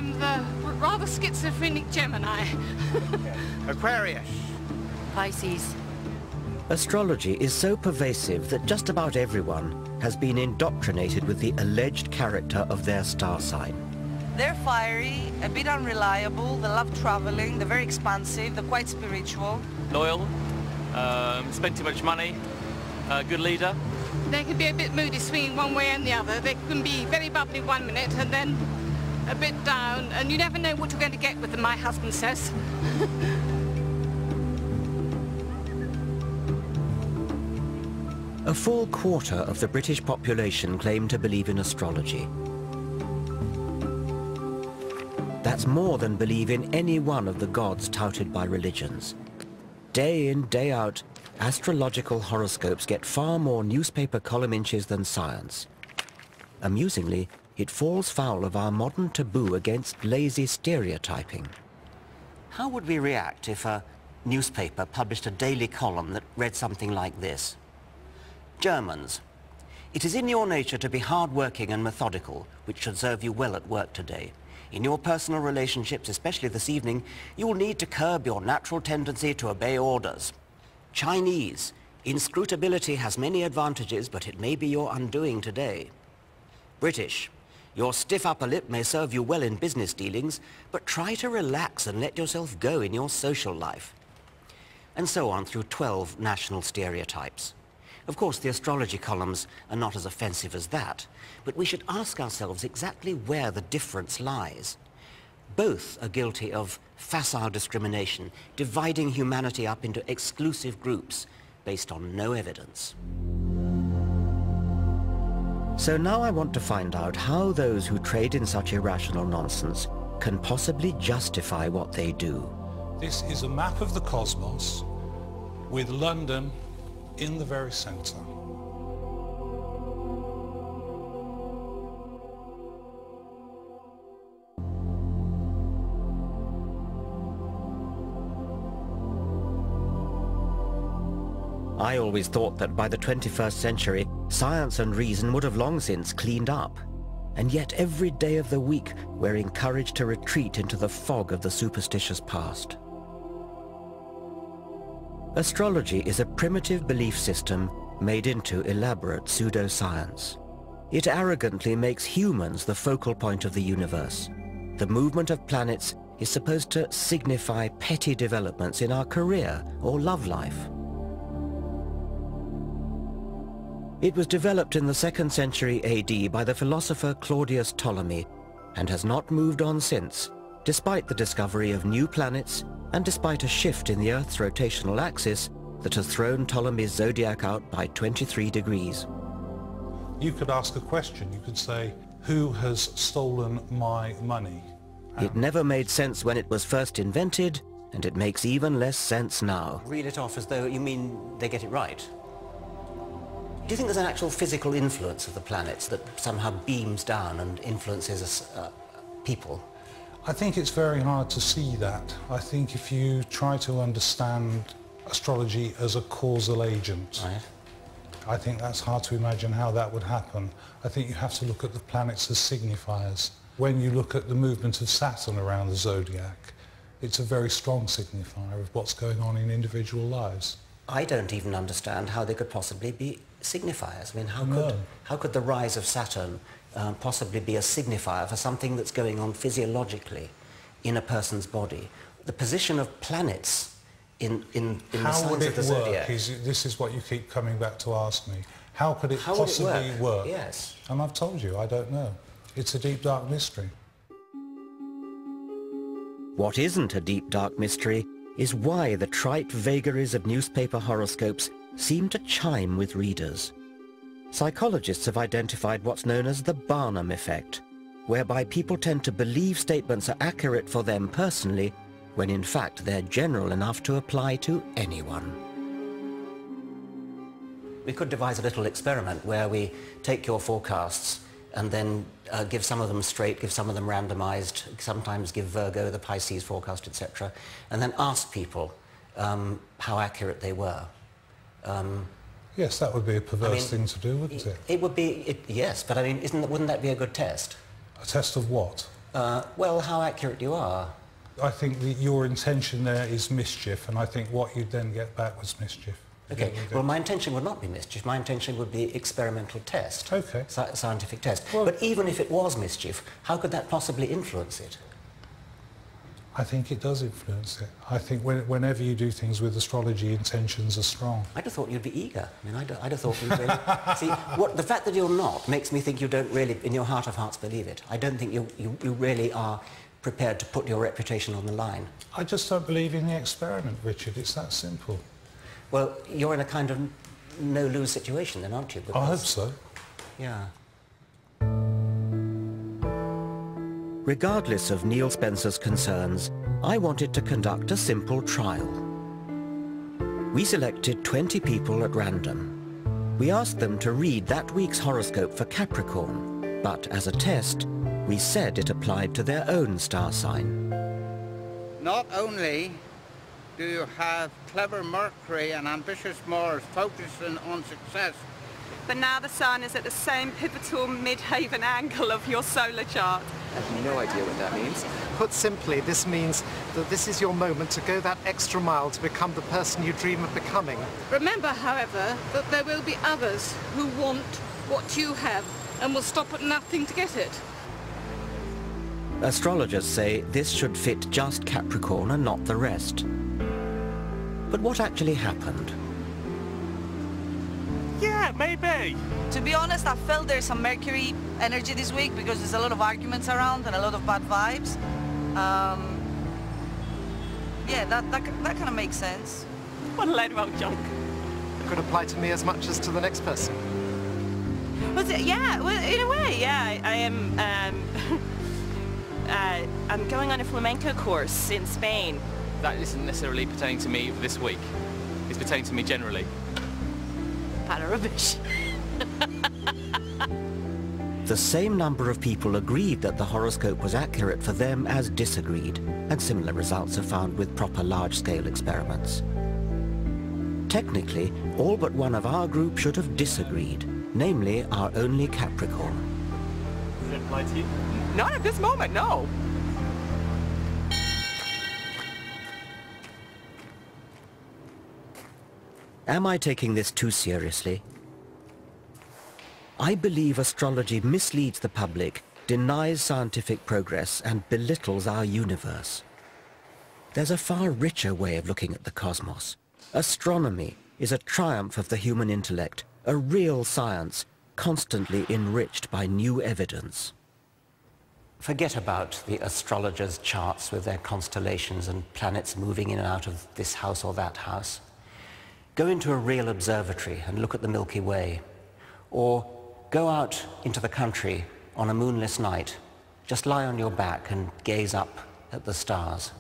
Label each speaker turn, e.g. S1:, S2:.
S1: I'm the rather schizophrenic Gemini.
S2: Aquarius.
S3: Pisces.
S4: Astrology is so pervasive that just about everyone has been indoctrinated with the alleged character of their star sign.
S5: They're fiery, a bit unreliable, they love traveling, they're very expansive, they're quite spiritual.
S6: Loyal, spend too much money, good leader.
S1: They can be a bit moody, swinging one way and the other. They can be very bubbly 1 minute and then a bit down, and you never know what you're going to get with them, my husband says.
S4: A full quarter of the British population claim to believe in astrology. That's more than believe in any one of the gods touted by religions. Day in, day out, astrological horoscopes get far more newspaper column inches than science. Amusingly, it falls foul of our modern taboo against lazy stereotyping. How would we react if a newspaper published a daily column that read something like this? Germans, it is in your nature to be hard-working and methodical, which should serve you well at work today. In your personal relationships, especially this evening, you will need to curb your natural tendency to obey orders. Chinese, inscrutability has many advantages, but it may be your undoing today. British, your stiff upper lip may serve you well in business dealings, but try to relax and let yourself go in your social life. And so on through 12 national stereotypes. Of course, the astrology columns are not as offensive as that, but we should ask ourselves exactly where the difference lies. Both are guilty of facile discrimination, dividing humanity up into exclusive groups based on no evidence. So now I want to find out how those who trade in such irrational nonsense can possibly justify what they do.
S7: This is a map of the cosmos with London in the very centre.
S4: I always thought that by the 21st century, science and reason would have long since cleaned up. And yet every day of the week, we're encouraged to retreat into the fog of the superstitious past. Astrology is a primitive belief system made into elaborate pseudoscience. It arrogantly makes humans the focal point of the universe. The movement of planets is supposed to signify petty developments in our career or love life. It was developed in the 2nd century AD by the philosopher Claudius Ptolemy and has not moved on since, despite the discovery of new planets and despite a shift in the Earth's rotational axis that has thrown Ptolemy's zodiac out by 23 degrees.
S7: You could ask a question. You could say, who has stolen my money?
S4: It never made sense when it was first invented, and it makes even less sense now. Reel it off as though you mean they get it right. Do you think there's an actual physical influence of the planets that somehow beams down and influences people?
S7: I think it's very hard to see that. I think if you try to understand astrology as a causal agent,
S4: right,
S7: I think that's hard to imagine how that would happen. I think you have to look at the planets as signifiers. When you look at the movement of Saturn around the zodiac, it's a very strong signifier of what's going on in individual lives.
S4: I don't even understand how they could possibly be signifiers. I mean, how could the rise of Saturn possibly be a signifier for something that's going on physiologically in a person's body? The position of planets in the signs of the zodiac.
S7: This is what you keep coming back to ask me. How could it possibly work?
S4: Yes.
S7: And I've told you, I don't know. It's a deep, dark mystery.
S4: What isn't a deep, dark mystery is why the trite vagaries of newspaper horoscopes seem to chime with readers. Psychologists have identified what's known as the Barnum effect, whereby people tend to believe statements are accurate for them personally, when in fact they're general enough to apply to anyone. We could devise a little experiment where we take your forecasts and then give some of them straight, give some of them randomized, sometimes give Virgo the Pisces forecast, etc., and then ask people how accurate they were.
S7: Yes, that would be a perverse thing to do, wouldn't it?
S4: It would be, yes, but I mean, wouldn't that be a good test?
S7: A test of what?
S4: Well, how accurate you are.
S7: I think that your intention there is mischief, and I think what you'd then get back was mischief.
S4: Okay, well, my intention would not be mischief. My intention would be experimental test.
S7: Okay.
S4: Scientific test.
S7: Well,
S4: but even if it was mischief, how could that possibly influence it?
S7: I think it does influence it. I think whenever you do things with astrology, intentions are strong.
S4: I'd have thought you'd be eager. I mean, I'd have thought you'd really... See, the fact that you're not makes me think you don't really, in your heart of hearts, believe it. I don't think you really are prepared to put your reputation on the line.
S7: I just don't believe in the experiment, Richard. It's that simple.
S4: Well, you're in a kind of no-lose situation then, aren't you? Because,
S7: I hope so.
S4: Yeah. Regardless of Neil Spencer's concerns, I wanted to conduct a simple trial. We selected 20 people at random. We asked them to read that week's horoscope for Capricorn, but as a test, we said it applied to their own star sign.
S2: Not only do you have clever Mercury and ambitious Mars focusing on success,
S3: but now the Sun is at the same pivotal mid-haven angle of your solar chart.
S8: I have no idea what that means.
S9: Put simply, this means that this is your moment to go that extra mile to become the person you dream of becoming.
S1: Remember, however, that there will be others who want what you have and will stop at nothing to get it.
S4: Astrologers say this should fit just Capricorn and not the rest. But what actually happened?
S6: Yeah, maybe.
S5: To be honest, I felt there's some Mercury energy this week because there's a lot of arguments around and a lot of bad vibes. Yeah, that kind of makes sense.
S3: What a load of old junk.
S9: It could apply to me as much as to the next person.
S3: Was it? Yeah, well, in a way, yeah. I am, I'm going on a flamenco course in Spain.
S6: That isn't necessarily pertaining to me this week. It's pertaining to me generally.
S3: Para rubbish.
S4: The same number of people agreed that the horoscope was accurate for them as disagreed, and similar results are found with proper large-scale experiments. Technically, all but one of our group should have disagreed, namely our only Capricorn.
S6: Does it apply to you?
S3: Not at this moment, no.
S4: Am I taking this too seriously? I believe astrology misleads the public, denies scientific progress, and belittles our universe. There's a far richer way of looking at the cosmos. Astronomy is a triumph of the human intellect, a real science, constantly enriched by new evidence. Forget about the astrologers' charts with their constellations and planets moving in and out of this house or that house. Go into a real observatory and look at the Milky Way. Or go out into the country on a moonless night. Just lie on your back and gaze up at the stars.